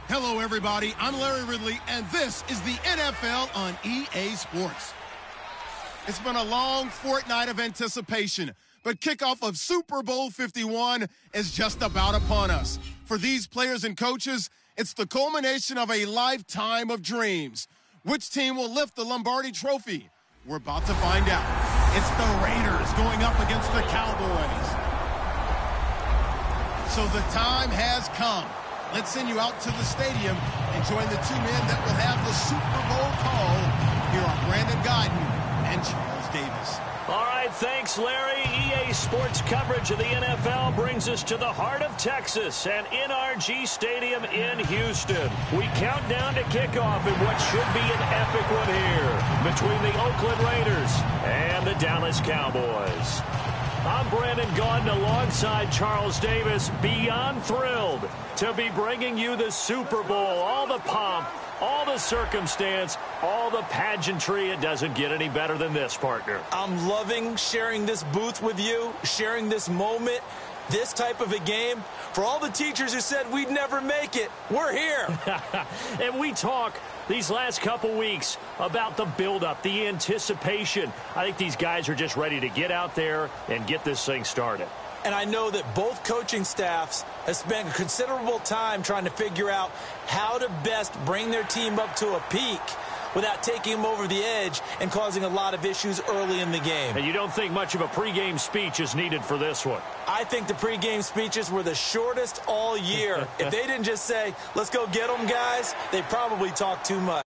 Hello, everybody. I'm Larry Ridley, and this is the NFL on EA Sports. It's been a long fortnight of anticipation, but kickoff of Super Bowl 51 is just about upon us. For these players and coaches, it's the culmination of a lifetime of dreams. Which team will lift the Lombardi Trophy? We're about to find out. It's the Raiders going up against the Cowboys. So the time has come. Let's send you out to the stadium and join the two men that will have the Super Bowl call. Here are Brandon Guyton and Charles Davis. All right, thanks, Larry. EA Sports coverage of the NFL brings us to the heart of Texas and NRG Stadium in Houston. We count down to kickoff in what should be an epic one here between the Oakland Raiders and the Dallas Cowboys. I'm Brandon Guyton alongside Charles Davis, beyond thrilled to be bringing you the Super Bowl. All the pomp, all the circumstance, all the pageantry. It doesn't get any better than this, partner. I'm loving sharing this booth with you, sharing this moment, this type of a game. For all the teachers who said we'd never make it, we're here. And we talk these last couple weeks about the buildup, the anticipation. I think these guys are just ready to get out there and get this thing started. And I know that both coaching staffs have spent considerable time trying to figure out how to best bring their team up to a peak without taking them over the edge and causing a lot of issues early in the game. And you don't think much of a pregame speech is needed for this one? I think the pregame speeches were the shortest all year. If they didn't just say, let's go get them, guys, they probably talked too much.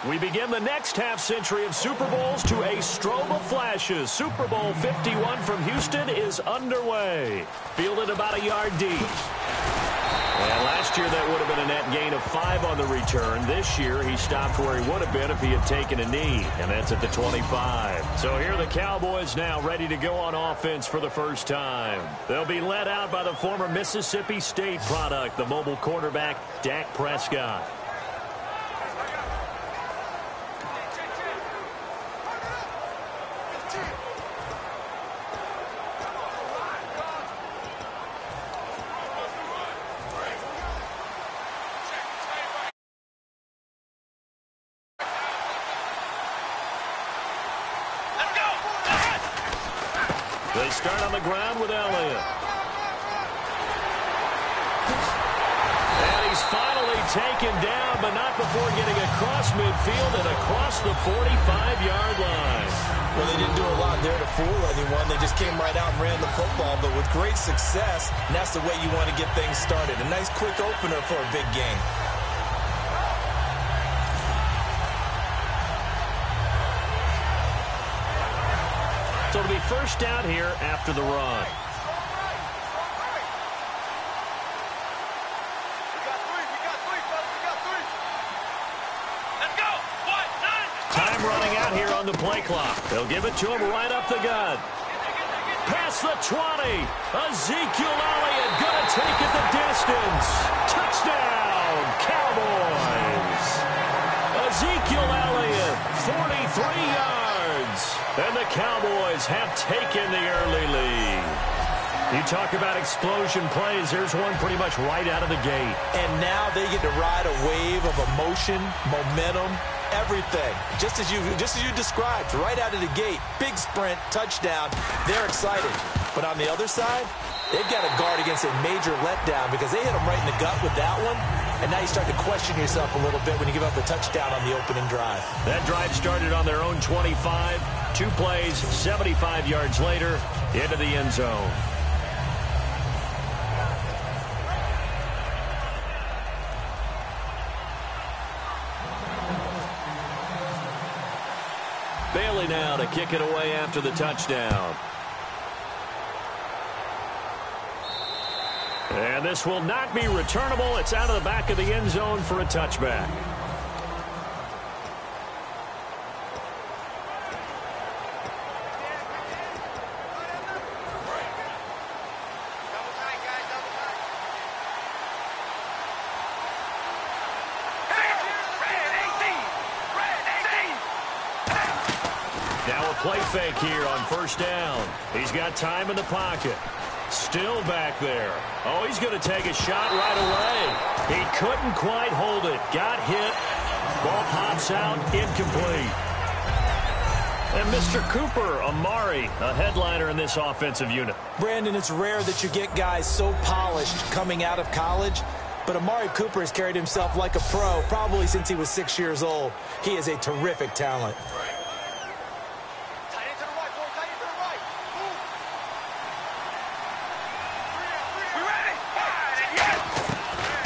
We begin the next half-century of Super Bowls to a strobe of flashes. Super Bowl 51 from Houston is underway. Fielded about a yard deep. And last year that would have been a net gain of 5 on the return. This year he stopped where he would have been if he had taken a knee, and that's at the 25. So here are the Cowboys now ready to go on offense for the first time. They'll be led out by the former Mississippi State product, the mobile quarterback Dak Prescott. They start on the ground with Elliott. And he's finally taken down, but not before getting across midfield and across the 45-yard line. Well, they didn't do a lot there to fool anyone. They just came right out and ran the football, but with great success, and that's the way you want to get things started. A nice quick opener for a big game. So it'll be first down here after the run. Time running out here on the play clock. They'll give it to him right up the gut. Past the 20. Ezekiel Elliott going to take it the distance. Touchdown, Cowboys. Ezekiel Elliott, 43 yards. And the Cowboys have taken the early lead. You talk about explosion plays. There's one pretty much right out of the gate. And now they get to ride a wave of emotion, momentum, everything. Just as you described, right out of the gate. Big sprint, touchdown. They're excited. But on the other side, they've got to guard against a major letdown because they hit them right in the gut with that one. And now you start to question yourself a little bit when you give up the touchdown on the opening drive. That drive started on their own 25. 2 plays, 75 yards later, into the end zone. Staley now to kick it away after the touchdown. And this will not be returnable. It's out of the back of the end zone for a touchback. Now a play fake here on first down. He's got time in the pocket. Still back there. Oh, he's going to take a shot right away. He couldn't quite hold it. Got hit. Ball pops out. Incomplete. And Mr. Cooper, Amari, a headliner in this offensive unit. Brandon, it's rare that you get guys so polished coming out of college, but Amari Cooper has carried himself like a pro probably since he was 6 years old. He is a terrific talent.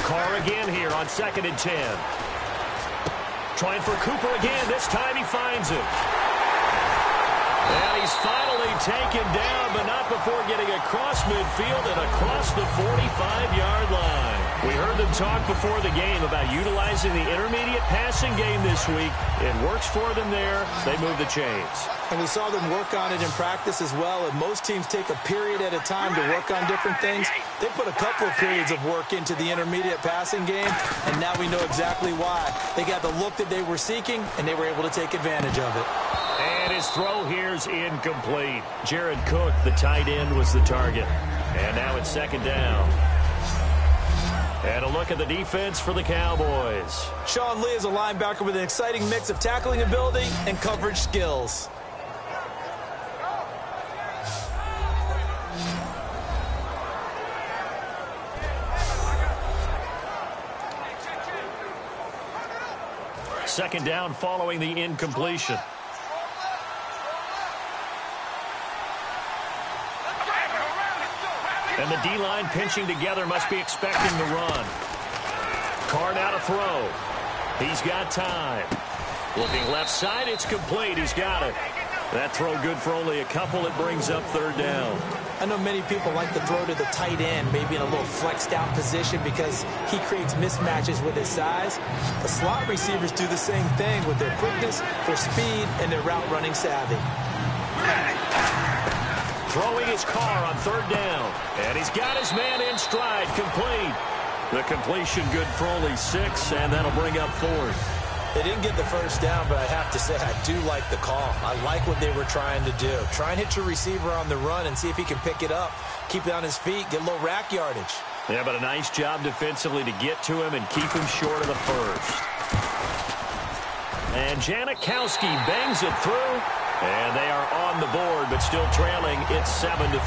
Carr again here on 2nd and 10. Trying for Cooper again. This time he finds him. And he's finally taken down, but not before getting across midfield and across the 45-yard line. We heard them talk before the game about utilizing the intermediate passing game this week. It works for them there. They move the chains. And we saw them work on it in practice as well. And most teams take a period at a time to work on different things. They put a couple of periods of work into the intermediate passing game, and now we know exactly why. They got the look that they were seeking, and they were able to take advantage of it. And his throw here's incomplete. Jared Cook, the tight end, was the target. And now it's 2nd down. And a look at the defense for the Cowboys. Sean Lee is a linebacker with an exciting mix of tackling ability and coverage skills. Second down following the incompletion. And the D-line pinching together, must be expecting the run. Carr now to throw. He's got time. Looking left side, it's complete. He's got it. That throw good for only a couple. It brings up 3rd down. I know many people like to throw to the tight end, maybe in a little flexed out position because he creates mismatches with his size. The slot receivers do the same thing with their quickness, their speed, and their route running savvy. Throwing his Carr on 3rd down. And he's got his man in stride, complete. The completion good for only 6, and that'll bring up 4th. They didn't get the first down, but I have to say I do like the call. I like what they were trying to do. Try and hit your receiver on the run and see if he can pick it up. Keep it on his feet, get a little rack yardage. Yeah, but a nice job defensively to get to him and keep him short of the first. And Janikowski bangs it through. And they are on the board, but still trailing. It's 7-3.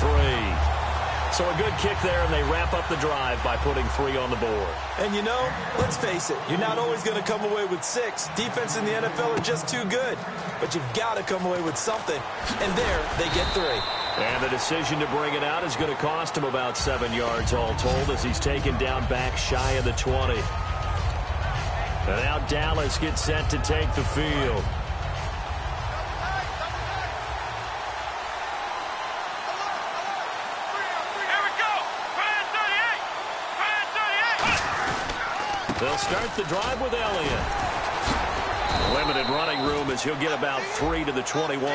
So a good kick there, and they wrap up the drive by putting 3 on the board. And, you know, let's face it, you're not always going to come away with 6. Defense in the NFL are just too good. But you've got to come away with something. And there, they get 3. And the decision to bring it out is going to cost him about 7 yards all told as he's taken down back shy of the 20. And now Dallas gets set to take the field. They'll start the drive with Elliott. Limited running room as he'll get about 3 to the 21.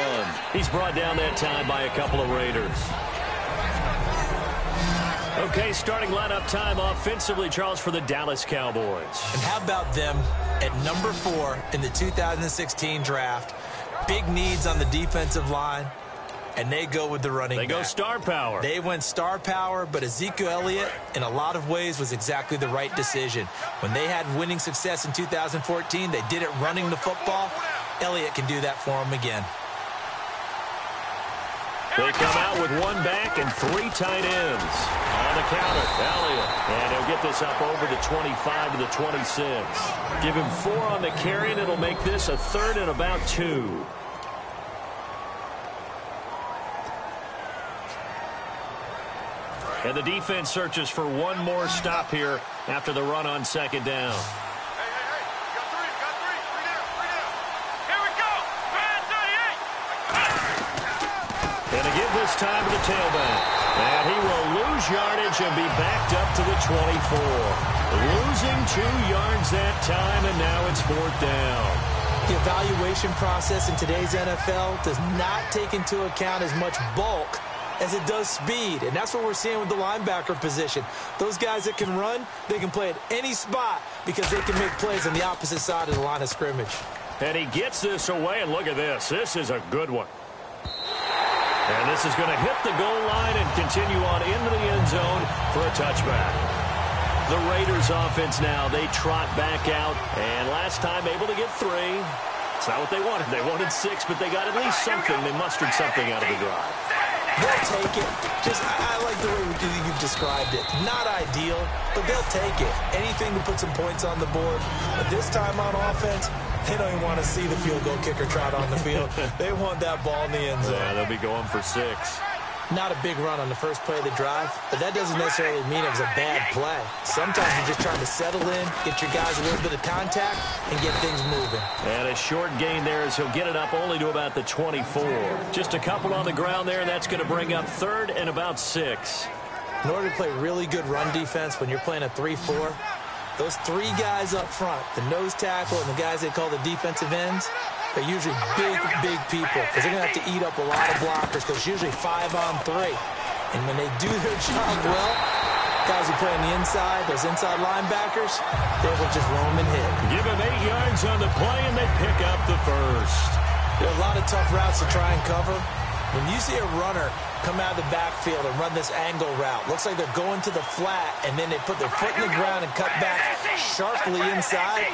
He's brought down that time by a couple of Raiders. Okay, starting lineup time offensively, Charles, for the Dallas Cowboys. And how about them at number 4 in the 2016 draft? Big needs on the defensive line. And they go with the running back. They go star power. They went star power, but Ezekiel Elliott, in a lot of ways, was exactly the right decision. When they had winning success in 2014, they did it running the football. Elliott can do that for them again. They come out with 1 back and 3 tight ends. On the counter, Elliott. And he'll get this up over the 25 to the 26. Give him 4 on the carry, and it'll make this a 3rd and about 2. And the defense searches for 1 more stop here after the run on 2nd down. Got 3 down. Here we go. 38. And to give this time to the tailback. And he will lose yardage and be backed up to the 24. Losing 2 yards that time, and now it's 4th down. The evaluation process in today's NFL does not take into account as much bulk as it does speed, and that's what we're seeing with the linebacker position. Those guys that can run, they can play at any spot because they can make plays on the opposite side of the line of scrimmage. And he gets this away, and look at this. This is a good one. And this is going to hit the goal line and continue on into the end zone for a touchback. The Raiders offense now, they trot back out, and last time able to get 3. It's not what they wanted. They wanted 6, but they got at least something. They mustered something out of the drive. They'll take it. I like the way you've described it. Not ideal, but they'll take it. Anything to put some points on the board. But this time on offense, they don't even want to see the field goal kicker trot on the field. They want that ball in the end zone. Yeah, they'll be going for 6. Not a big run on the first play of the drive, but that doesn't necessarily mean it was a bad play. Sometimes you're just trying to settle in, get your guys a little bit of contact, and get things moving. And a short gain there as he'll get it up only to about the 24. Just a couple on the ground there, and that's going to bring up 3rd and about 6. In order to play really good run defense when you're playing a 3-4, those 3 guys up front, the nose tackle and the guys they call the defensive ends, they're usually big people because they're going to have to eat up a lot of blockers because it's usually 5-on-3. And when they do their job well, guys who play on the inside, those inside linebackers, they will just roam and hit. Give them 8 yards on the play, and they pick up the first. There are a lot of tough routes to try and cover. When you see a runner come out of the backfield and run this angle route, looks like they're going to the flat, and then they put their foot in the ground and cut back sharply inside.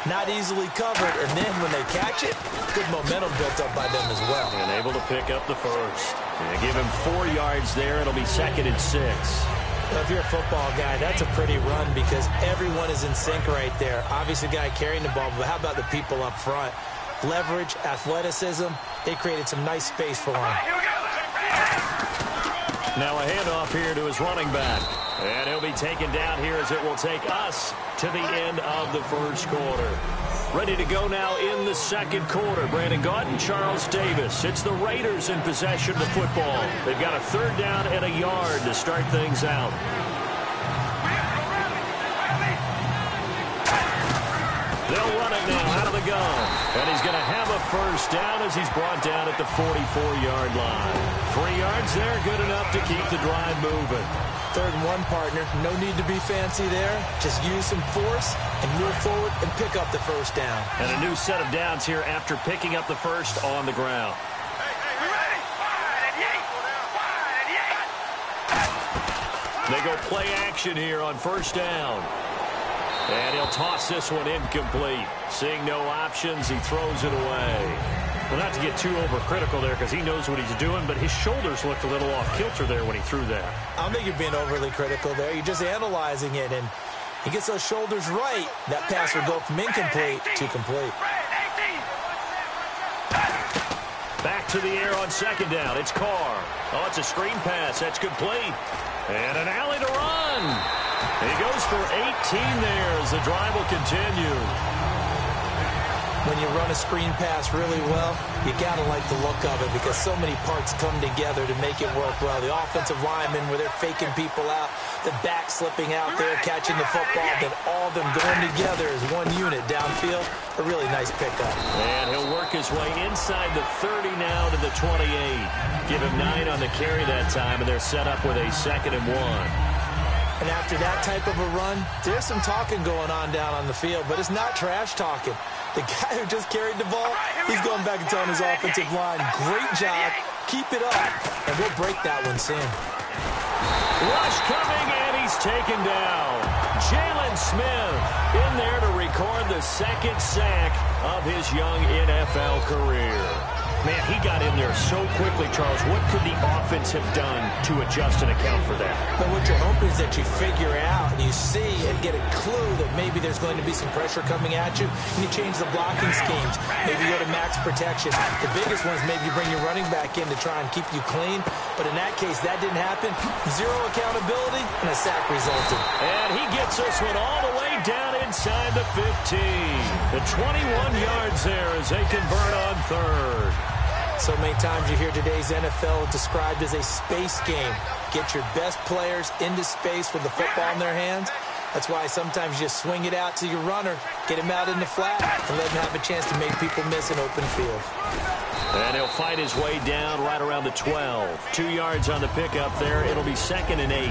Not easily covered, and then when they catch it, good momentum built up by them as well. And able to pick up the first. And give him 4 yards there. It'll be 2nd and 6. Well, if you're a football guy, that's a pretty run because everyone is in sync right there. Obviously, the guy carrying the ball, but how about the people up front? Leverage, athleticism, they created some nice space for him. Now a handoff here to his running back. And he'll be taken down here as it will take us to the end of the first quarter. Ready to go now in the second quarter. Brandon Gaudin, Charles Davis. It's the Raiders in possession of the football. They've got a 3rd down and a yard to start things out. They'll run it now out of the gun. And he's going to have a first down as he's brought down at the 44-yard line. 3 yards there, good enough to keep the drive moving. 3rd and 1, partner. No need to be fancy there. Just use some force and move forward and pick up the first down. And a new set of downs here after picking up the first on the ground. They go play action here on first down. And he'll toss this one incomplete. Seeing no options, he throws it away. Well, not to get too overcritical there because he knows what he's doing, but his shoulders looked a little off kilter there when he threw that. I don't think you're being overly critical there. You're just analyzing it, and he gets those shoulders right. That pass will go from incomplete to complete. Back to the air on 2nd down. It's Carr. Oh, it's a screen pass. That's complete. And an alley to run. He goes for 18 there as the drive will continue. When you run a screen pass really well, you got to like the look of it because so many parts come together to make it work well. The offensive linemen, where they're faking people out, the back slipping out there, catching the football, then all of them going together as one unit downfield. A really nice pickup. And he'll work his way inside the 30 now to the 28. Give him 9 on the carry that time, and they're set up with a 2nd and 1. And after that type of a run, there's some talking going on down on the field, but it's not trash talking. The guy who just carried the ball, he's going back and telling his offensive line, great job, keep it up, and we'll break that one soon. Rush coming, and he's taken down. Jalen Smith in there to record the 2nd sack of his young NFL career. Man, he got in there so quickly, Charles. What could the offense have done to adjust and account for that? But what you're hoping is that you figure out and you see and get a clue that maybe there's going to be some pressure coming at you, and you change the blocking schemes. Maybe you go to max protection. The biggest one is maybe you bring your running back in to try and keep you clean. But in that case, that didn't happen. 0 accountability, and a sack resulted. And he gets this one all the way down inside the 15. The 21 yards there as they convert on 3rd. So many times you hear today's NFL described as a space game. Get your best players into space with the football in their hands. That's why sometimes you just swing it out to your runner, get him out in the flat, and let him have a chance to make people miss an open field. And he'll fight his way down right around the 12. 2 yards on the pickup there. It'll be 2nd and 8.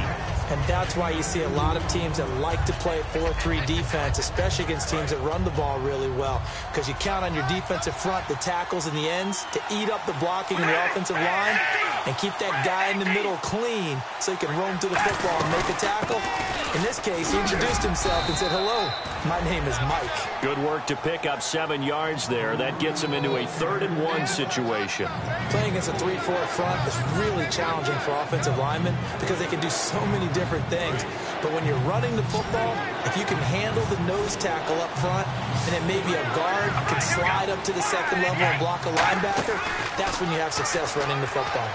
And that's why you see a lot of teams that like to play 4-3 defense, especially against teams that run the ball really well, because you count on your defensive front, the tackles and the ends, to eat up the blocking in the offensive line and keep that guy in the middle clean so he can roam through the football and make a tackle. In this case, he introduced himself and said, "Hello, my name is Mike." Good work to pick up 7 yards there. That gets him into a 3rd and 1 situation. Playing against a 3-4 front is really challenging for offensive linemen because they can do so many different things. But when you're running the football, if you can handle the nose tackle up front, and then maybe a guard can slide up to the 2nd level and block a linebacker, that's when you have success running the football.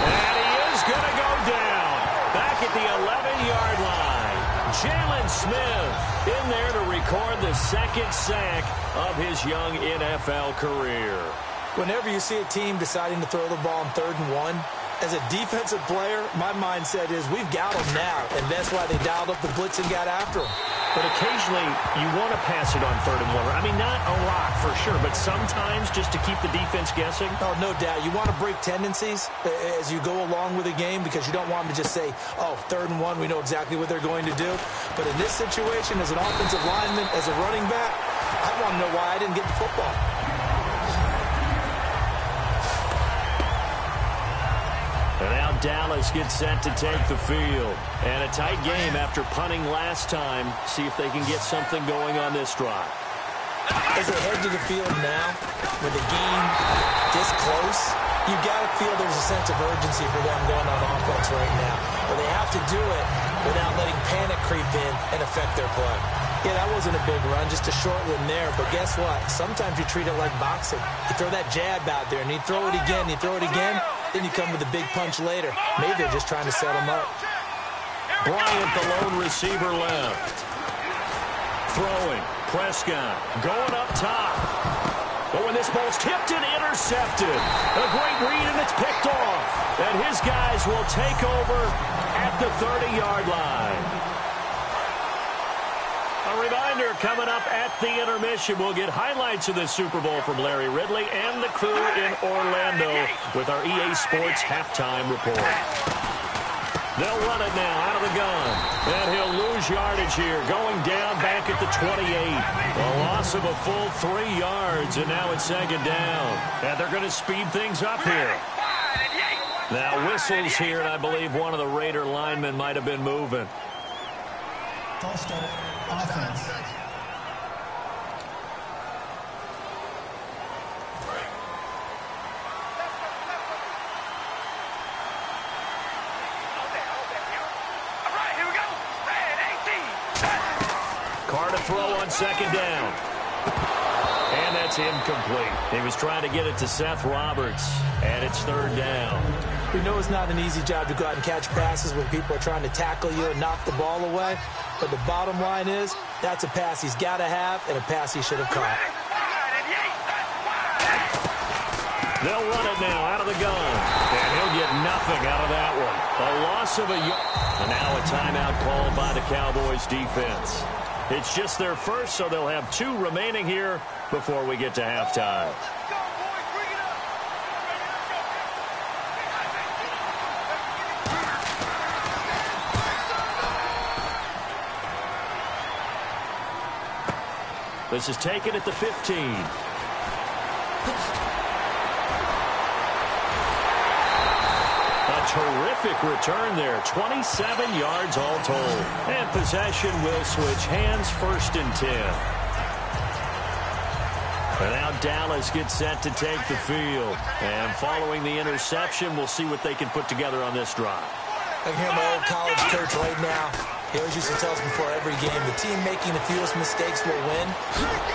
And he is going to go down back at the 11-yard line. Jalen Smith in there to record the 2nd sack of his young NFL career. Whenever you see a team deciding to throw the ball on 3rd and 1, as a defensive player, my mindset is we've got them now, and that's why they dialed up the blitz and got after them. But occasionally, you want to pass it on 3rd and 1. I mean, not a lot for sure, but sometimes just to keep the defense guessing. Oh, no doubt. You want to break tendencies as you go along with the game because you don't want them to just say, "Oh, 3rd and 1, we know exactly what they're going to do." But in this situation, as an offensive lineman, as a running back, I want to know why I didn't get the football. And now Dallas gets set to take the field. And a tight game after punting last time. See if they can get something going on this drive. As they head to the field now, with the game this close, you've got to feel there's a sense of urgency for them going on offense right now. But they have to do it without letting panic creep in and affect their play. Yeah, that wasn't a big run, just a short one there. But guess what? Sometimes you treat it like boxing. You throw that jab out there, and you throw it again, you throw it again, then you come with a big punch later. Maybe they're just trying to set them up. Bryant, the lone receiver left. Throwing. Prescott going up top. But when this ball's tipped and intercepted, a great read, and it's picked off. And his guys will take over at the 30-yard line. A reminder, coming up at the intermission, we'll get highlights of this Super Bowl from Larry Ridley and the crew in Orlando with our EA Sports halftime report. They'll run it now out of the gun. And he'll lose yardage here, going down back at the 28. A loss of a full 3 yards, and now it's 2nd down. And they're going to speed things up here. Now whistles here, and I believe one of the Raider linemen might have been moving. False start, offense. Carr to throw on 2nd down. And that's incomplete. He was trying to get it to Seth Roberts, and it's 3rd down. We know it's not an easy job to go out and catch passes when people are trying to tackle you and knock the ball away. But the bottom line is, that's a pass he's got to have and a pass he should have caught. They'll run it now out of the gun. And he'll get nothing out of that one. A loss of a yard. And now a timeout called by the Cowboys defense. It's just their first, so they'll have 2 remaining here before we get to halftime. This is taken at the 15. A terrific return there. 27 yards all told. And possession will switch hands, 1st and 10. And now Dallas gets set to take the field. And following the interception, we'll see what they can put together on this drive. I can hear my old college coach right now. He always used to tell us before every game, the team making the fewest mistakes will win.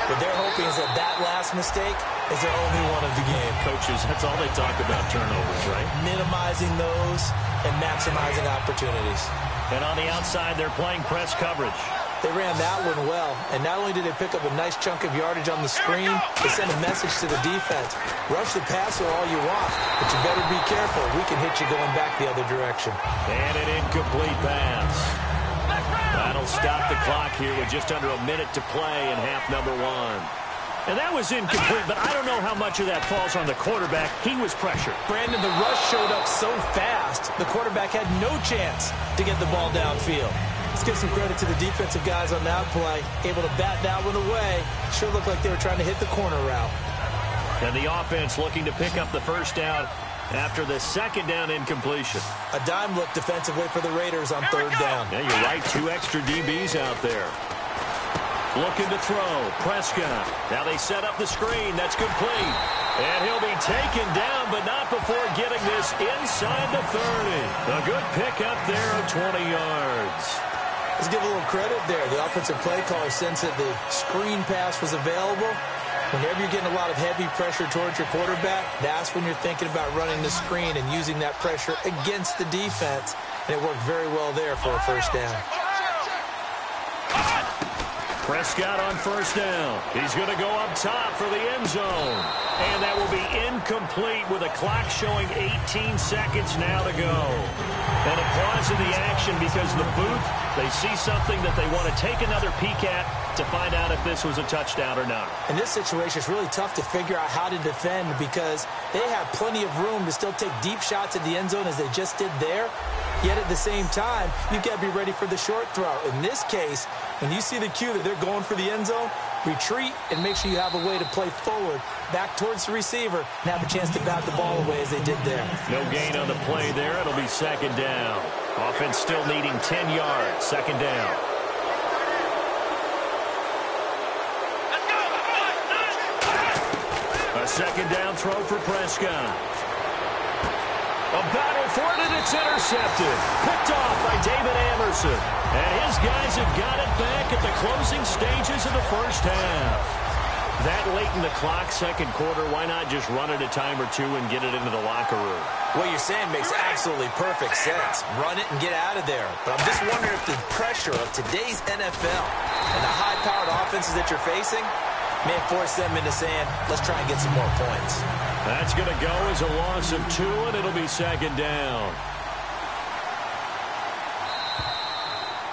What they're hoping is that that last mistake is their only one of the game. Coaches, that's all they talk about, turnovers, right? Minimizing those and maximizing opportunities. And on the outside, they're playing press coverage. They ran that one well, and not only did they pick up a nice chunk of yardage on the screen, they sent a message to the defense. Rush the passer all you want, but you better be careful. We can hit you going back the other direction. And an incomplete pass. That'll stop the clock here with just under a minute to play in half number one. And that was incomplete, but I don't know how much of that falls on the quarterback. He was pressured. Brandon, the rush showed up so fast, the quarterback had no chance to get the ball downfield. Let's give some credit to the defensive guys on that play. Able to bat that one away. Sure looked like they were trying to hit the corner route. And the offense looking to pick up the first down after the second down incompletion. A dime look defensively for the Raiders on third down. Yeah, you're right. 2 extra DBs out there. Looking to throw. Prescott. Now they set up the screen. That's complete. And he'll be taken down, but not before getting this inside the 30. A good pickup there of 20 yards. Let's give a little credit there. The offensive play caller sensed that the screen pass was available. Whenever you're getting a lot of heavy pressure towards your quarterback, that's when you're thinking about running the screen and using that pressure against the defense. And it worked very well there for a first down. Prescott on first down. He's going to go up top for the end zone. And that will be incomplete with a clock showing 18 seconds now to go. And a pause in the action because the booth, they see something that they want to take another peek at to find out if this was a touchdown or not. In this situation, it's really tough to figure out how to defend because they have plenty of room to still take deep shots at the end zone as they just did there. Yet at the same time, you've got to be ready for the short throw. In this case, when you see the cue that they're going for the end zone, retreat and make sure you have a way to play forward, back towards the receiver, and have a chance to bat the ball away as they did there. No gain on the play there. It'll be second down. Offense still needing 10 yards. Second down. A second down throw for Prescott. A battle for it, and it's intercepted. Picked off by David Anderson. And his guys have got it back at the closing stages of the first half. That late in the clock, second quarter, why not just run it a time or two and get it into the locker room? What you're saying makes absolutely perfect sense. Run it and get out of there. But I'm just wondering if the pressure of today's NFL and the high-powered offenses that you're facing may force them into saying, let's try and get some more points. That's going to go as a loss of 2, and it'll be second down.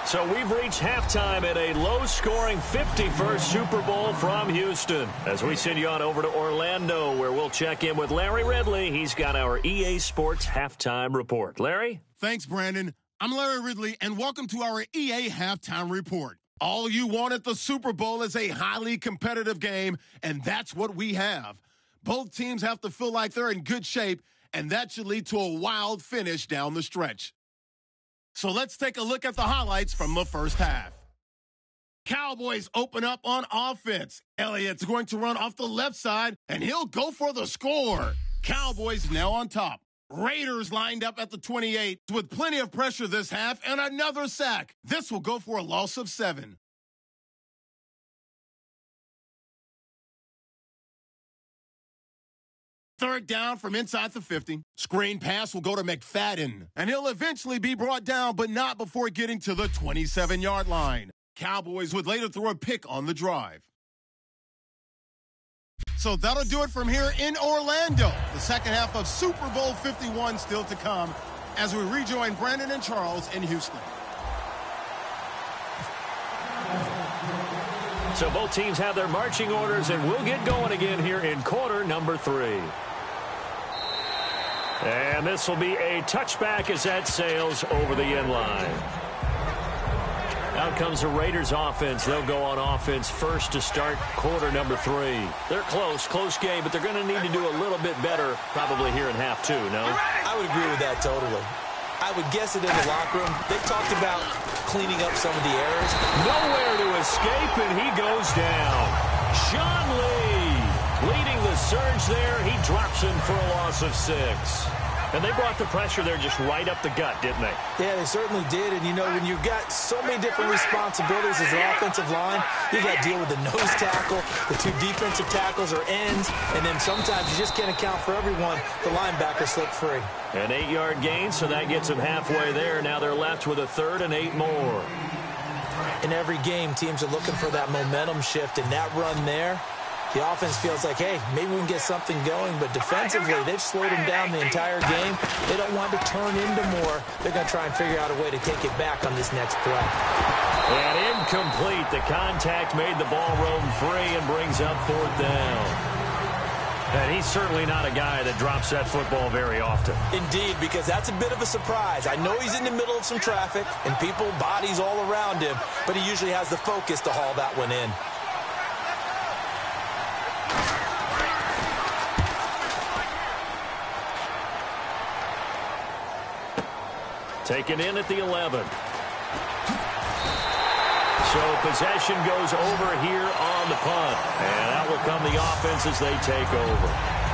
So we've reached halftime at a low-scoring 51st Super Bowl from Houston. As we send you on over to Orlando, where we'll check in with Larry Ridley. He's got our EA Sports Halftime Report. Larry? Thanks, Brandon. I'm Larry Ridley, and welcome to our EA Halftime Report. All you want at the Super Bowl is a highly competitive game, and that's what we have. Both teams have to feel like they're in good shape, and that should lead to a wild finish down the stretch. So let's take a look at the highlights from the first half. Cowboys open up on offense. Elliott's going to run off the left side, and he'll go for the score. Cowboys now on top. Raiders lined up at the 28 with plenty of pressure this half and another sack. This will go for a loss of 7. Third down from inside the 50. Screen pass will go to McFadden, and he'll eventually be brought down, but not before getting to the 27-yard line. Cowboys would later throw a pick on the drive. So that'll do it from here in Orlando. The second half of Super Bowl 51 still to come as we rejoin Brandon and Charles in Houston. So both teams have their marching orders, and we'll get going again here in quarter number 3. And this will be a touchback as that sails over the end line. Out comes the Raiders offense. They'll go on offense first to start quarter number 3. They're close game, but they're going to need to do a little bit better probably here in half 2, no? I would agree with that totally. I would guess it in the locker room. They talked about cleaning up some of the errors. Nowhere to escape, and he goes down. Sean Lee leading the surge there. He drops in for a loss of 6. And they brought the pressure there just right up the gut, didn't they? Yeah, they certainly did. And, you know, when you've got so many different responsibilities as an offensive line, you've got to deal with the nose tackle, the 2 defensive tackles or ends, and then sometimes you just can't account for everyone. The linebacker slipped free. An 8-yard gain, so that gets them halfway there. Now they're left with a 3rd and 8 more. In every game, teams are looking for that momentum shift, and that run there, the offense feels like, hey, maybe we can get something going, but defensively, they've slowed them down the entire game. They don't want to turn into more. They're going to try and figure out a way to take it back on this next play. And incomplete. The contact made the ball roam free and brings up 4th down. And he's certainly not a guy that drops that football very often. Indeed, because that's a bit of a surprise. I know he's in the middle of some traffic and people, bodies all around him, but he usually has the focus to haul that one in. Taken in at the 11. So possession goes over here on the punt. And out will come the offense as they take over.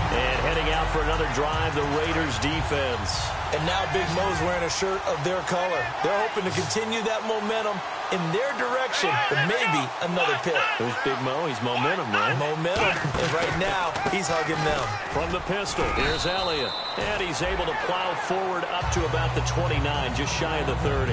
And heading out for another drive, the Raiders defense. And now Big Mo's wearing a shirt of their color. They're hoping to continue that momentum in their direction, but maybe another pick. Who's Big Mo? He's momentum, right? Momentum. And right now, he's hugging them. From the pistol, here's Elliott. And he's able to plow forward up to about the 29, just shy of the 30.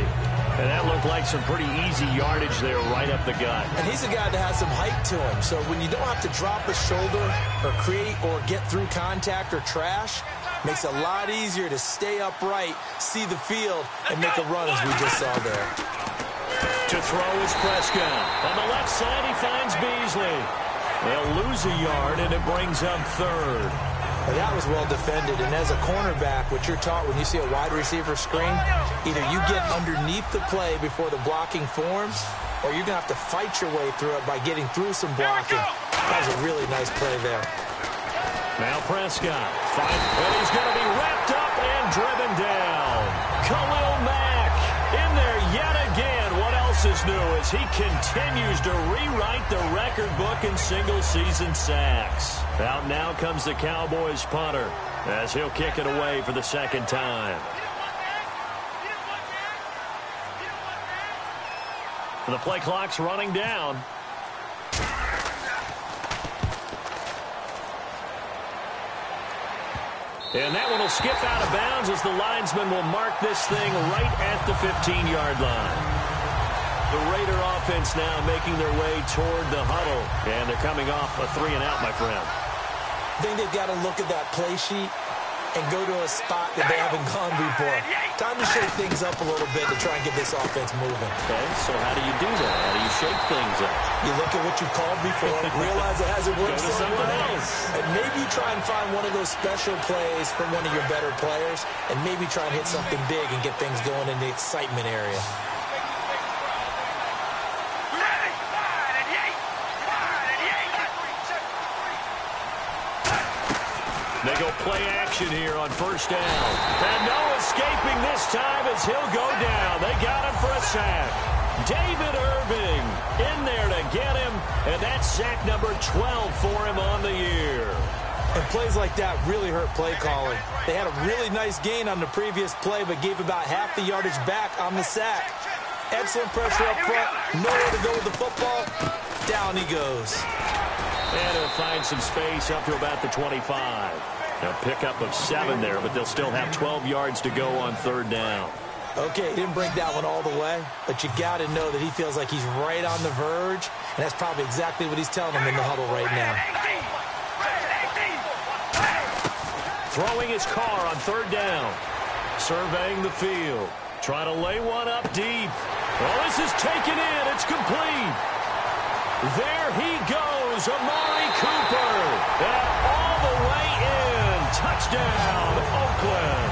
And that looked like some pretty easy yardage there right up the gut. And he's a guy that has some height to him. So when you don't have to drop a shoulder or create or get through contact or trash, makes it a lot easier to stay upright, see the field, and make a run as we just saw there. To throw is Prescott. On the left side, he finds Beasley. They'll lose a yard, and it brings up 3rd. Well, that was well defended, and as a cornerback, what you're taught when you see a wide receiver screen, either you get underneath the play before the blocking forms, or you're going to have to fight your way through it by getting through some blocking. That was a really nice play there. Now Prescott. And he's going to be wrapped up and driven down. Khalil Mack in there yet again. What else is new as he continues to rewrite the record book in single-season sacks. Out now comes the Cowboys punter as he'll kick it away for the 2nd time. The play clock's running down. And that one will skip out of bounds as the linesman will mark this thing right at the 15-yard line. The Raider offense now making their way toward the huddle. And they're coming off a 3-and-out, my friend. I think they've got to look at that play sheet and go to a spot that they haven't gone before. Time to shake things up a little bit to try and get this offense moving. Okay, so how do you do that? How do you shake things up? You look at what you've called before, realize it hasn't worked somewhere else. And maybe you try and find one of those special plays from one of your better players, and maybe try and hit something big and get things going in the excitement area. They go play action here on 1st down. And no escaping this time as he'll go down. They got him for a sack. David Irving in there to get him. And that's sack number 12 for him on the year. And plays like that really hurt play calling. They had a really nice gain on the previous play, but gave about half the yardage back on the sack. Excellent pressure up front. Nowhere to go with the football. Down he goes. And he'll find some space up to about the 25. A pickup of 7 there, but they'll still have 12 yards to go on 3rd down. Okay, he didn't bring that one all the way, but you got to know that he feels like he's right on the verge, and that's probably exactly what he's telling them in the huddle right now. Throwing his car on 3rd down. Surveying the field. Trying to lay one up deep. Well, this is taken in. It's complete. There he goes, Amari Cooper. And all the way in. Touchdown, Oakland.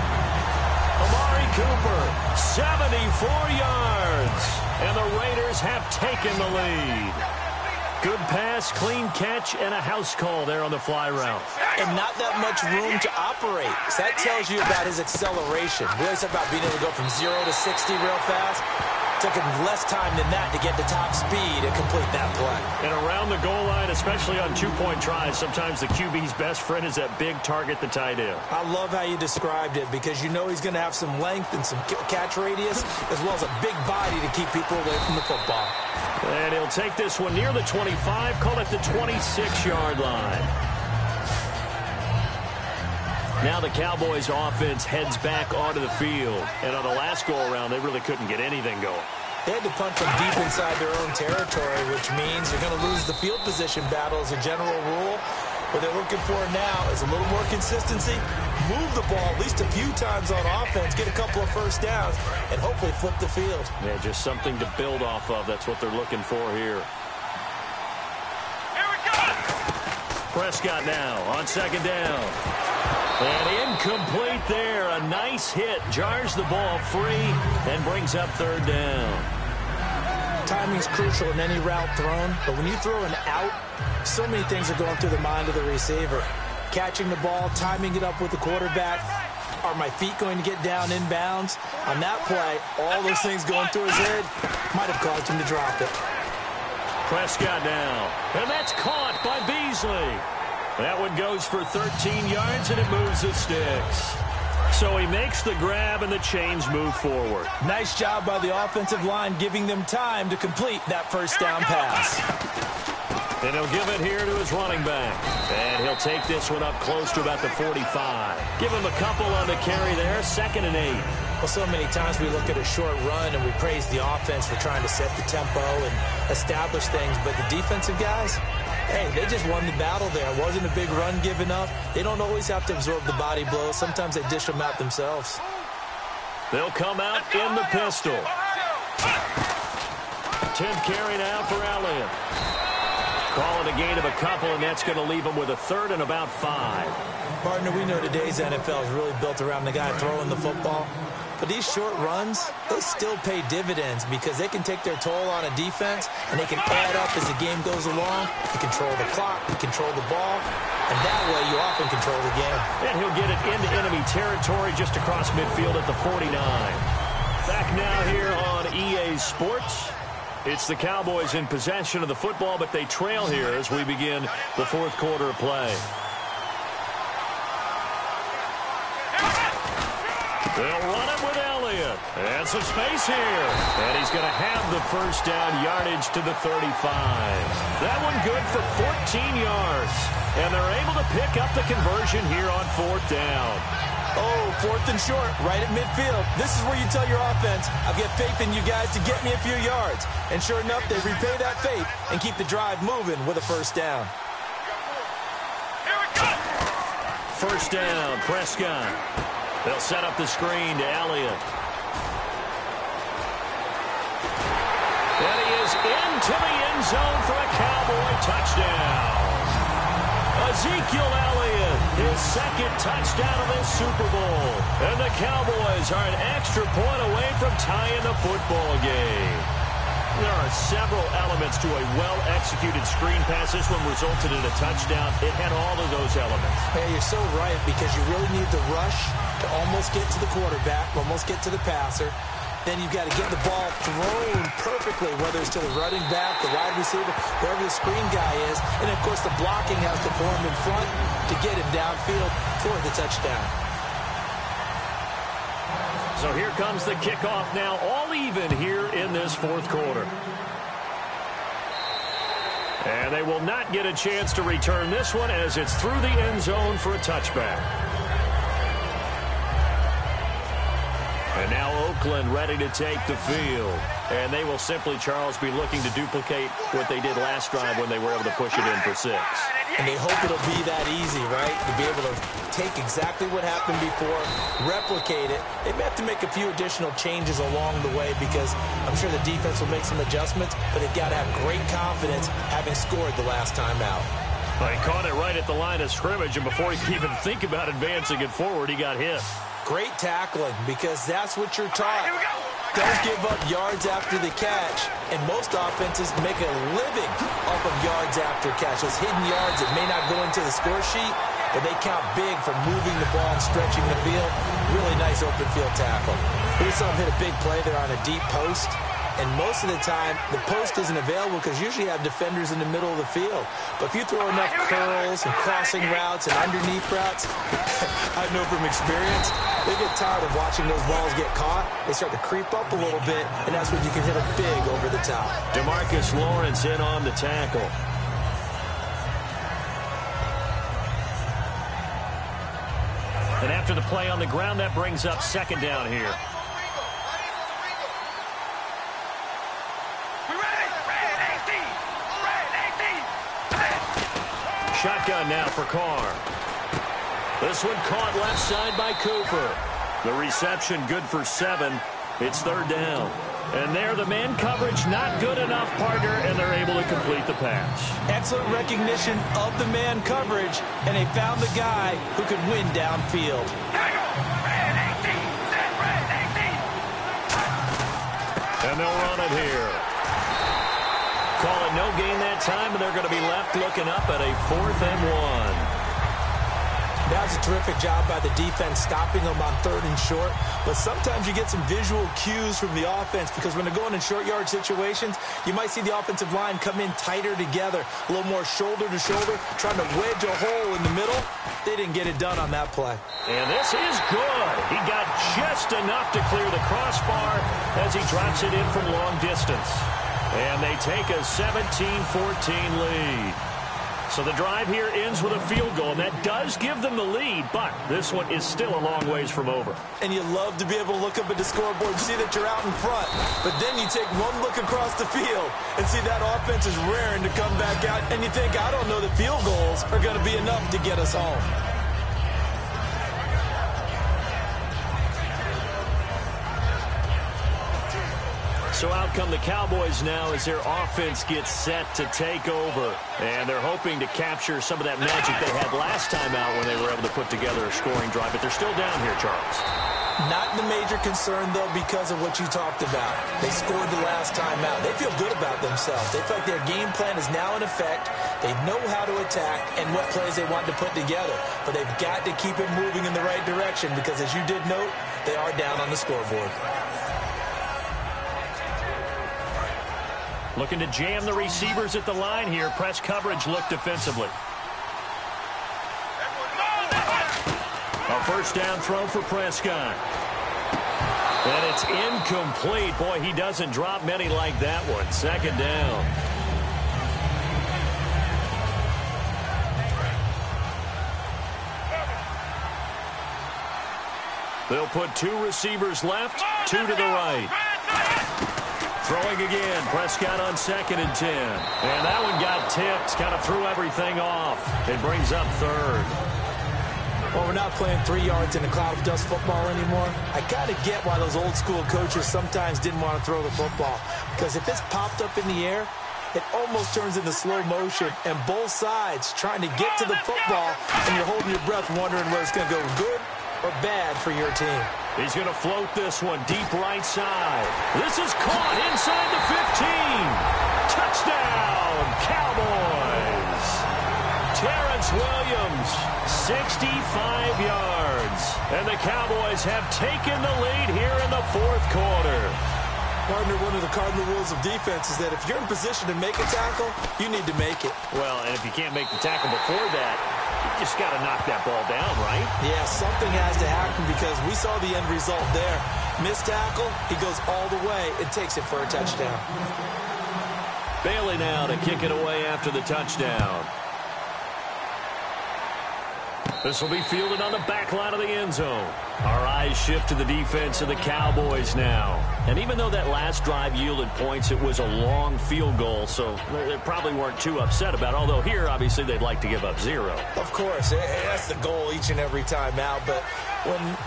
Amari Cooper, 74 yards. And the Raiders have taken the lead. Good pass, clean catch, and a house call there on the fly route. And not that much room to operate. So that tells you about his acceleration. We always talk about being able to go from 0 to 60 real fast. Took him less time than that to get to top speed and complete that play. And around the goal line, especially on two-point tries, sometimes the QB's best friend is that big target, the tight end. I love how you described it because you know he's going to have some length and some catch radius as well as a big body to keep people away from the football. And he'll take this one near the 25, call it the 26-yard line. Now the Cowboys offense heads back onto the field. And on the last go-around, they really couldn't get anything going. They had to punt from deep inside their own territory, which means you're going to lose the field position battle as a general rule. What they're looking for now is a little more consistency, move the ball at least a few times on offense, get a couple of first downs, and hopefully flip the field. Yeah, just something to build off of. That's what they're looking for here. Here we go! Prescott now on second down. And incomplete there. A nice hit. Jars the ball free and brings up third down. Timing's crucial in any route thrown, but when you throw an out, so many things are going through the mind of the receiver. Catching the ball, timing it up with the quarterback. Are my feet going to get down inbounds? On that play, all those things going through his head might have caused him to drop it. Prescott now. And that's caught by Beasley. That one goes for 13 yards, and it moves the sticks. So he makes the grab, and the chains move forward. Nice job by the offensive line giving them time to complete that first down pass. And he'll give it here to his running back. And he'll take this one up close to about the 45. Give him a couple on the carry there, 2nd and 8. Well, so many times we look at a short run and we praise the offense for trying to set the tempo and establish things. But the defensive guys, hey, they just won the battle there. It wasn't a big run given up. They don't always have to absorb the body blows. Sometimes they dish them out themselves. They'll come out in the pistol. 10th carry now for Elliott. Calling a gain of a couple, and that's going to leave him with a 3rd and about 5. Partner, we know today's NFL is really built around the guy throwing the football. But these short runs, they still pay dividends because they can take their toll on a defense, and they can add up as the game goes along. You control the clock, you control the ball, and that way you often control the game. And he'll get it into enemy territory just across midfield at the 49. Back now here on EA Sports. It's the Cowboys in possession of the football, but they trail here as we begin the 4th quarter of play. They'll run it with Elliott. And some space here. And he's going to have the first down yardage to the 35. That one good for 14 yards. And they're able to pick up the conversion here on 4th down. Oh, 4th and short, right at midfield. This is where you tell your offense, I've got faith in you guys to get me a few yards. And sure enough, they repay that faith and keep the drive moving with a first down. Here we go! First down, Prescott. They'll set up the screen to Elliott. And he is into the end zone for a Cowboy touchdown. Ezekiel Elliott, his 2nd touchdown of this Super Bowl. And the Cowboys are an extra point away from tying the football game. There are several elements to a well-executed screen pass. This one resulted in a touchdown. It had all of those elements. Yeah, you're so right because you really need the rush to almost get to the quarterback, almost get to the passer. Then you've got to get the ball thrown perfectly, whether it's to the running back, the wide receiver, wherever the screen guy is. And, of course, the blocking has to form in front to get him downfield for the touchdown. So here comes the kickoff now, all even here in this 4th quarter. And they will not get a chance to return this one as it's through the end zone for a touchback. And now Oakland ready to take the field. And they will simply, Charles, be looking to duplicate what they did last drive when they were able to push it in for 6. And they hope it'll be that easy, right? To be able to take exactly what happened before, replicate it. They may have to make a few additional changes along the way because I'm sure the defense will make some adjustments, but they've got to have great confidence having scored the last time out. Well, he caught it right at the line of scrimmage, and before he could even think about advancing it forward, he got hit. Great tackling because that's what you're taught. Don't give up yards after the catch. And most offenses make a living off of yards after catch. Those hidden yards that may not go into the score sheet, but they count big for moving the ball and stretching the field. Really nice open field tackle. We saw him hit a big play there on a deep post. And most of the time, the post isn't available because usually you have defenders in the middle of the field. But if you throw enough curls and crossing routes and underneath routes, I know from experience, they get tired of watching those balls get caught. They start to creep up a little bit, and that's when you can hit it big over the top. DeMarcus Lawrence in on the tackle. And after the play on the ground, that brings up 2nd down here. shotgun now for Carr. This one caught left side by Cooper. The reception good for 7. It's third down. And there, the man coverage not good enough, partner, and they're able to complete the pass. Excellent recognition of the man coverage, and they found the guy who could win downfield. And they'll run it here. Call it no gain that time, and they're going to be left looking up at a 4th and 1. That was a terrific job by the defense stopping them on 3rd and short. But sometimes you get some visual cues from the offense because when they're going in short yard situations, you might see the offensive line come in tighter together, a little more shoulder to shoulder, trying to wedge a hole in the middle. They didn't get it done on that play. And this is good. He got just enough to clear the crossbar as he drops it in from long distance. And they take a 17-14 lead. So the drive here ends with a field goal, and that does give them the lead, but this one is still a long ways from over. And you love to be able to look up at the scoreboard and see that you're out in front. But then you take one look across the field and see that offense is raring to come back out, and you think, I don't know that field goals are going to be enough to get us home. So out come the Cowboys now as their offense gets set to take over. And they're hoping to capture some of that magic they had last time out when they were able to put together a scoring drive. But they're still down here, Charles. Not the major concern, though, because of what you talked about. They scored the last time out. They feel good about themselves. They feel like their game plan is now in effect. They know how to attack and what plays they want to put together. But they've got to keep it moving in the right direction because, as you did note, they are down on the scoreboard. Looking to jam the receivers at the line here. Press coverage look defensively. A first down throw for Prescott. And it's incomplete. Boy, he doesn't drop many like that one. Second down. They'll put 2 receivers left, 2 to the right. Throwing again, Prescott on 2nd and 10. And that one got tipped, kind of threw everything off. It brings up 3rd. Well, we're not playing 3 yards in a cloud of dust football anymore. I kind of get why those old school coaches sometimes didn't want to throw the football. Because if it's popped up in the air, it almost turns into slow motion. And both sides trying to get to the football, and you're holding your breath wondering whether it's going to go good or bad for your team. He's going to float this one deep right side. This is caught inside the 15. Touchdown, Cowboys. Terrence Williams, 65 yards. And the Cowboys have taken the lead here in the 4th quarter. Partner, one of the cardinal rules of defense is that if you're in position to make a tackle, you need to make it. Well, and if you can't make the tackle before that, you just got to knock that ball down, right? Yeah, something has to happen because we saw the end result there. Missed tackle, he goes all the way and takes it for a touchdown. Bailey now to kick it away after the touchdown. This will be fielded on the back line of the end zone. Our eyes shift to the defense of the Cowboys now. And even though that last drive yielded points, it was a long field goal, so they probably weren't too upset about it. Although here, obviously, they'd like to give up 0. Of course, that's the goal each and every time out. But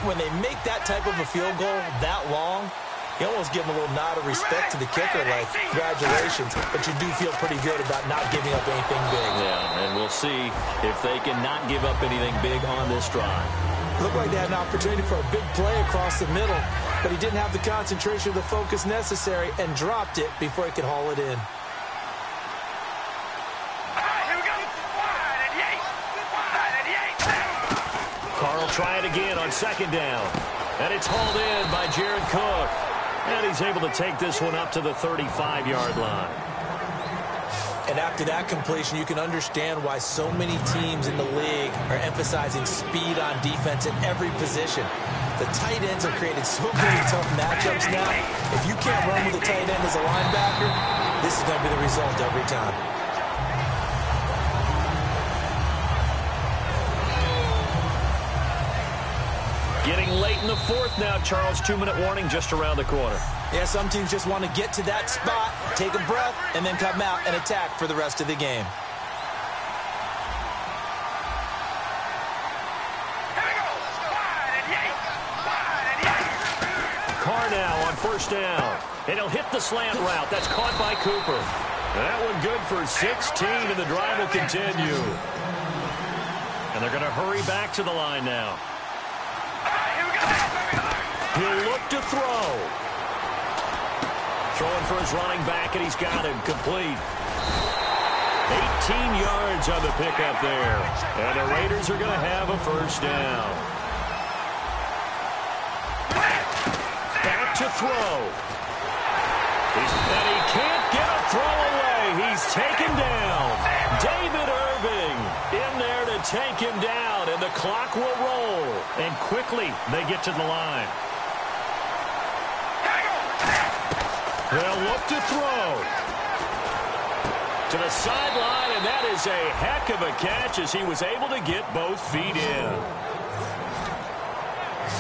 when they make that type of a field goal that long, you almost give them a little nod of respect to the kicker, like, congratulations. But you do feel pretty good about not giving up anything big. Yeah, and we'll see if they can not give up anything big on this drive. Looked like they had an opportunity for a big play across the middle, but he didn't have the concentration or the focus necessary and dropped it before he could haul it in. Carr will try it again on 2nd down. And it's hauled in by Jared Cook. And he's able to take this one up to the 35-yard line. And after that completion, you can understand why so many teams in the league are emphasizing speed on defense at every position. The tight ends have created so many tough matchups now. If you can't run with a tight end as a linebacker, this is going to be the result every time. Getting late in the 4th now, Charles. 2-minute warning just around the corner. Yeah, some teams just want to get to that spot, take a breath, and then come out and attack for the rest of the game. are now on first down. And he'll hit the slant route. That's caught by Cooper. That one good for 16, and the drive will continue. And they're going to hurry back to the line now. He'll look to throw. Throwing for his running back, and he's got him complete. 18 yards on the pickup there. And the Raiders are going to have a first down. Back to throw. And he can't get a throw away. He's taken down. David Irving in there to take him down, and the clock will roll. And quickly, they get to the line. They'll look to throw. To the sideline, and that is a heck of a catch as he was able to get both feet in.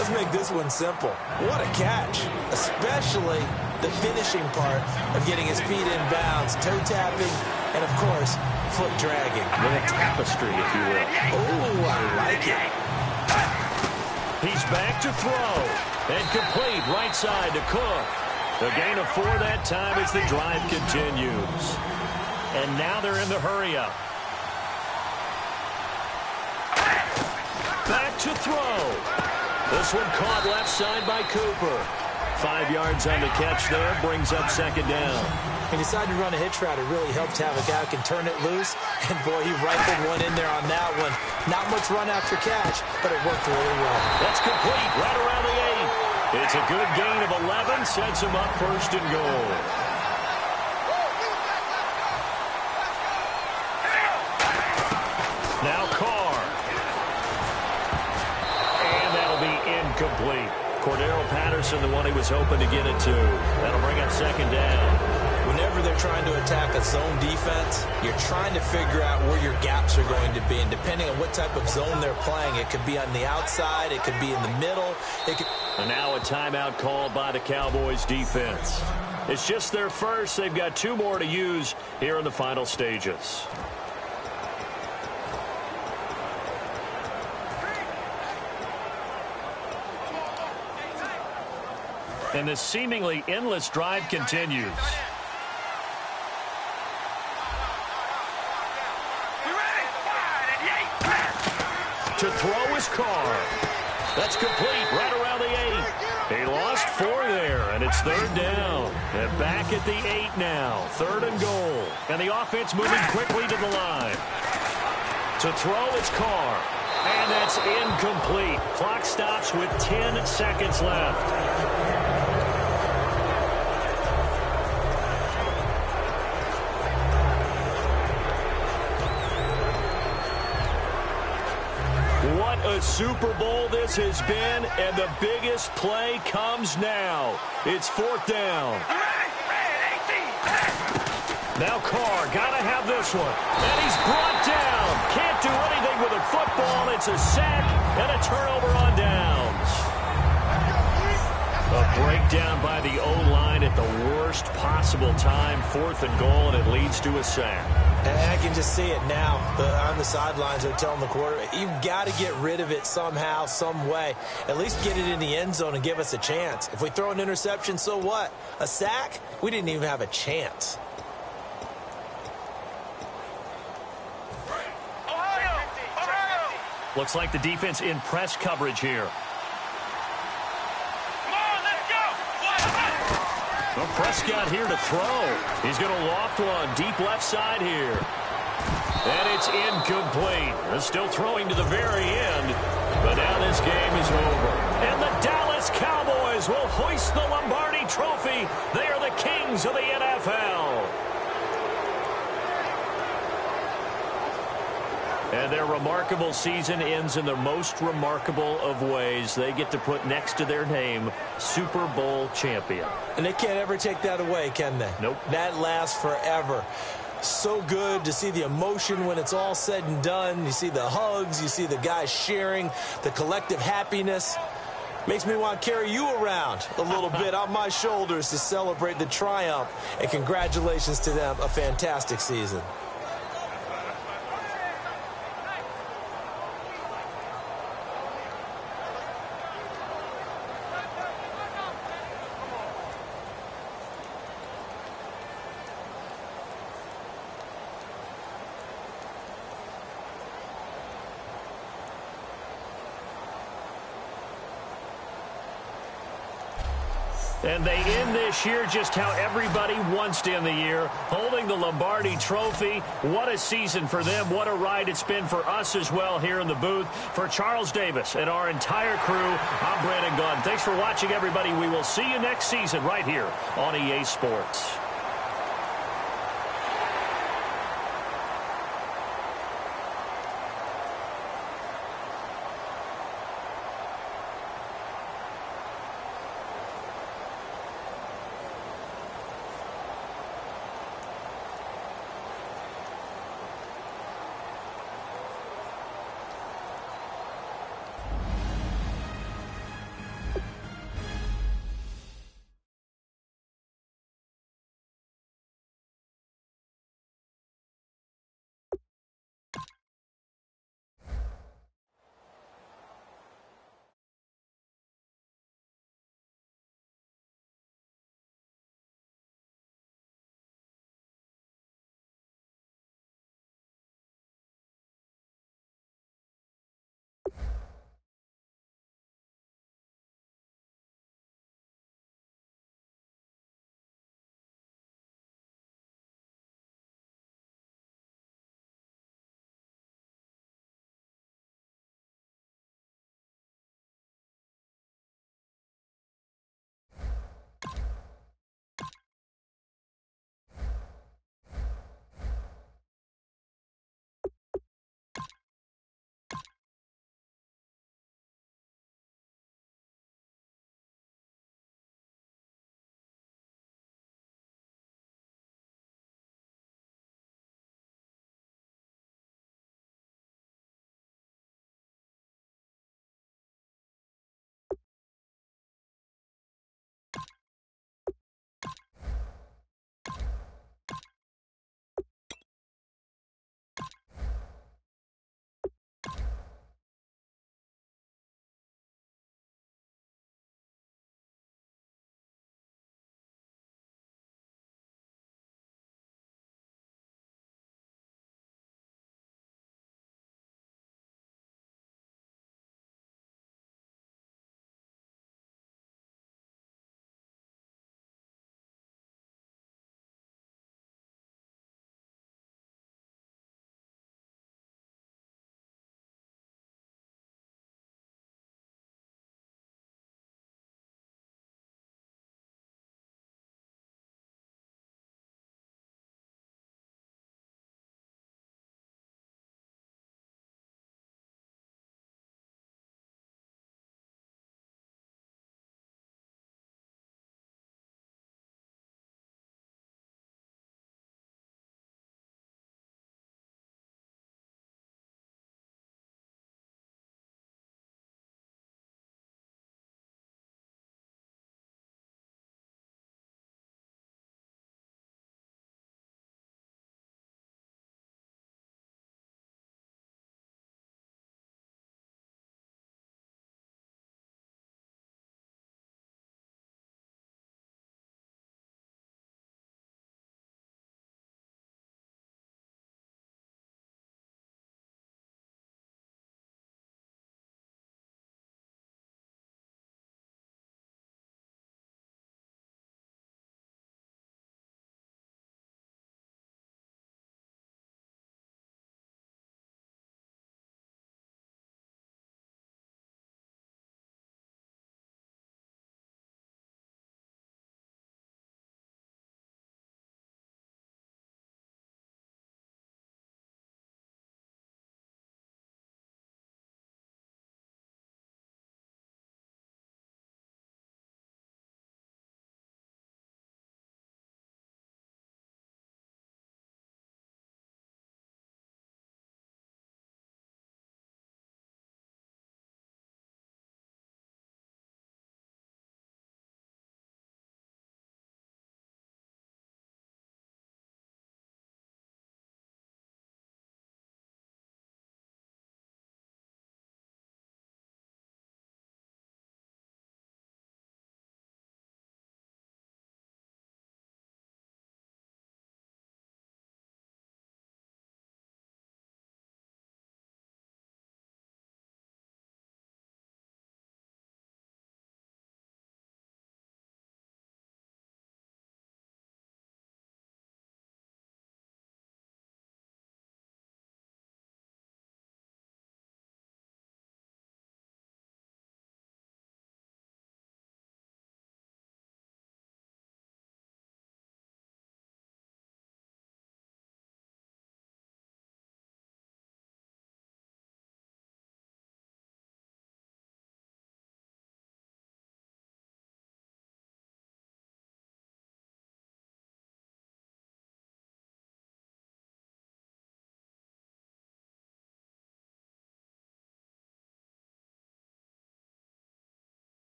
Let's make this one simple. What a catch, especially the finishing part of getting his feet in bounds, toe tapping, and of course, foot dragging. With a tapestry, if you will. Oh, I like it. He's back to throw. And complete right side to Cook. The gain of 4 that time as the drive continues. And now they're in the hurry-up. Back to throw. This one caught left side by Cooper. 5 yards on the catch there, brings up second down. He decided to run a hitch route. It really helped to have a guy who can turn it loose. And, boy, he rifled one in there on that one. Not much run after catch, but it worked really well. That's complete right around the 8. It's a good gain of 11, sets him up first and goal. Now Carr. And that'll be incomplete. Cordero Patterson, the one he was hoping to get it to. That'll bring up second down. Whenever they're trying to attack a zone defense, you're trying to figure out where your gaps are going to be. And depending on what type of zone they're playing, it could be on the outside, it could be in the middle. And now a timeout called by the Cowboys defense. It's just their first. They've got 2 more to use here in the final stages. And this seemingly endless drive continues. To throw his Carr. That's complete right around the 8. He lost 4 there, and it's third down. And back at the 8 now. Third and goal. And the offense moving quickly to the line. To throw his Carr. And that's incomplete. Clock stops with 10 seconds left. What a Super Bowl this has been, and the biggest play comes now. It's fourth down. Now Carr, gotta have this one. And he's brought down. Can't do anything with a football. It's a sack and a turnover on downs. A breakdown by the O-line at the worst possible time. 4th and goal, and it leads to a sack. And I can just see it now. On the sidelines, they're telling the quarterback, you've got to get rid of it somehow, some way. At least get it in the end zone and give us a chance. If we throw an interception, so what? A sack? We didn't even have a chance. Looks like the defense in press coverage here. Well, Prescott here to throw. He's going to loft one deep left side here. And it's incomplete. They're still throwing to the very end. But now this game is over. And the Dallas Cowboys will hoist the Lombardi Trophy. They are the kings of the NFL. And their remarkable season ends in the most remarkable of ways. They get to put next to their name, Super Bowl champion. And they can't ever take that away, can they? Nope. That lasts forever. So good to see the emotion when it's all said and done. You see the hugs, you see the guys sharing, the collective happiness. Makes me want to carry you around a little bit on my shoulders to celebrate the triumph. And congratulations to them, a fantastic season. And they end this year just how everybody wants to end the year, holding the Lombardi Trophy. What a season for them. What a ride it's been for us as well here in the booth. For Charles Davis and our entire crew, I'm Brandon Gunn. Thanks for watching, everybody. We will see you next season right here on EA Sports.